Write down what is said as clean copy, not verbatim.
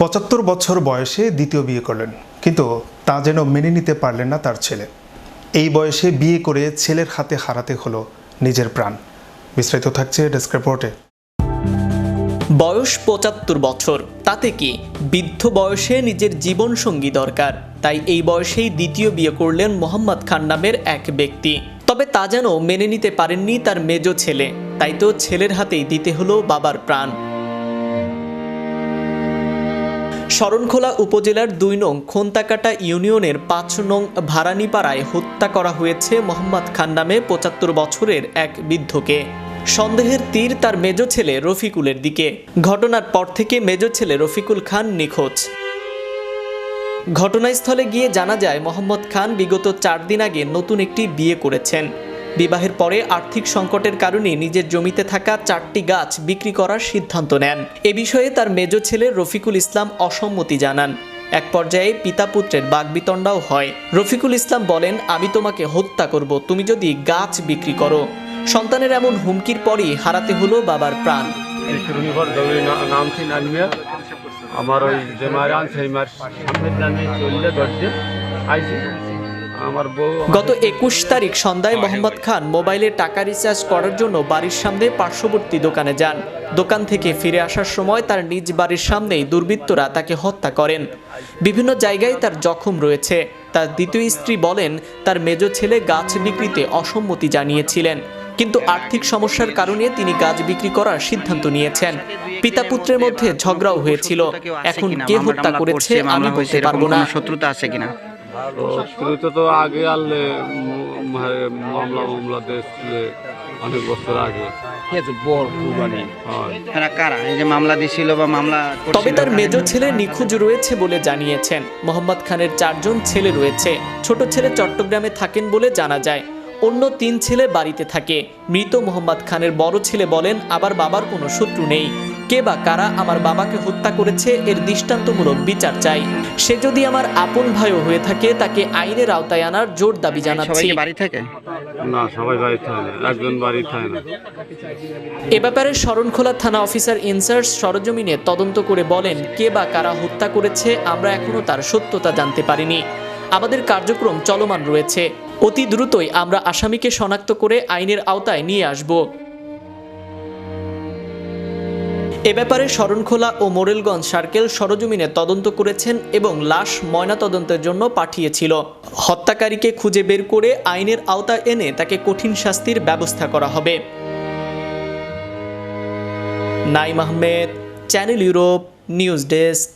৭৫ বছর বয়সে দ্বিতীয় বিয়ে করলেন, কিন্তু তা যেন মেনে নিতে পারলেন না তার ছেলে। এই বয়সে বিয়ে করে ছেলের হাতে হারাতে হলো নিজের প্রাণ। বিস্তারিত থাকছে ডেস্ক রিপোর্টে। বয়স ৭৫ বছর, তাতে কি বৃদ্ধ বয়সে নিজের জীবনসঙ্গী দরকার, তাই এই বয়সেই দ্বিতীয় বিয়ে করলেন মোহাম্মদ খান নামের এক ব্যক্তি। তবে তা যেন মেনে নিতে পারেননি তার মেজ ছেলে, তাই তো ছেলের হাতেই দিতে হলো বাবার প্রাণ। শরণখোলা উপজেলার ২ নং খোন্তাকাটা ইউনিয়নের ৫ নং ভারানীপাড়ায় হত্যা করা হয়েছে মোহাম্মদ খান নামে ৭৫ বছরের এক বৃদ্ধকে। সন্দেহের তীর তার মেজ ছেলে রফিকুলের দিকে। ঘটনার পর থেকে মেজ ছেলে রফিকুল খান নিখোঁজ। ঘটনাস্থলে গিয়ে জানা যায় মোহাম্মদ খান বিগত ৪ দিন আগে নতুন একটি বিয়ে করেছেন। বিবাহের পরে আর্থিক সংকটের কারণে নিজের জমিতে থাকা ৪টি গাছ বিক্রি করার সিদ্ধান্ত নেন। এ বিষয়ে তার মেজ ছেলে রফিকুল ইসলাম অসম্মতি জানান। এক পর্যায়ে পিতা পুত্রের বাগবিতণ্ডাও হয়। রফিকুল ইসলাম বলেন, আমি তোমাকে হত্যা করব তুমি যদি গাছ বিক্রি করো। সন্তানের এমন হুমকির পরই হারাতে হলো বাবার প্রাণ। আমার ওই যে মারান সেই মার চললে দরজে আইছি। গত ২১ তারিখ সন্ধ্যায় মোহাম্মদ খান মোবাইলে টাকা রিচার্জ করার জন্য বাড়ির সামনে পার্শ্ববর্তী দোকানে যান। দোকান থেকে ফিরে আসার সময় তার নিজ বাড়ির সামনেই দুর্বৃত্তরা তাকে হত্যা করেন। বিভিন্ন জায়গায় তার জখম রয়েছে। তার দ্বিতীয় স্ত্রী বলেন, তার মেজ ছেলে গাছ বিক্রিতে অসম্মতি জানিয়েছিলেন, কিন্তু আর্থিক সমস্যার কারণে তিনি গাছ বিক্রি করার সিদ্ধান্ত নিয়েছেন। পিতা পুত্রের মধ্যে ঝগড়াও হয়েছিল। এখন কে হত্যা করেছে আমি বলতে পারবো না। শত্রুতা আছে কিনা? শত্রুতা তো আগে আনলে মামলা দিয়েছিল অনেক বছর আগে। মামলা দিছিল বা মামলা। তবে তার মেজ ছেলে নিখোঁজ রয়েছে বলে জানিয়েছেন। মোহাম্মদ খানের ৪ জন ছেলে রয়েছে। ছোট ছেলে চট্টগ্রামে থাকেন বলে জানা যায়। অন্য ৩ ছেলে বাড়িতে থাকে। মৃত মোহাম্মদ খানের বড় ছেলে বলেন, আবার বাবার কোনো শত্রু নেই। কে বা কারা আমার বাবাকে হত্যা করেছে এর দৃষ্টান্তমূলক বিচার চাই। সে যদি আমার আপন ভাইও হয়ে থাকে তাকে আইনের আওতায় আনার জোর দাবি জানাচ্ছি। বাড়ি থাকে না, সবাই বাড়ি থাকে না, একজন বাড়ি থাকে না। এ ব্যাপারে শরণখোলা থানা অফিসার ইনচার্জ সরজমিনে তদন্ত করে বলেন, কে বা কারা হত্যা করেছে আমরা এখনো তার সত্যতা জানতে পারিনি। আমাদের কার্যক্রম চলমান রয়েছে। অতি দ্রুতই আমরা আসামিকে শনাক্ত করে আইনের আওতায় নিয়ে আসব। এ ব্যাপারে শরণখোলা ও মোরেলগঞ্জ সার্কেল সরজমিনে তদন্ত করেছেন এবং লাশ ময়নাতদন্তের জন্য পাঠিয়েছিল। হত্যাকারীকে খুঁজে বের করে আইনের আওতায় এনে তাকে কঠিন শাস্তির ব্যবস্থা করা হবে। Naim Ahmed, channel Europe, news desk.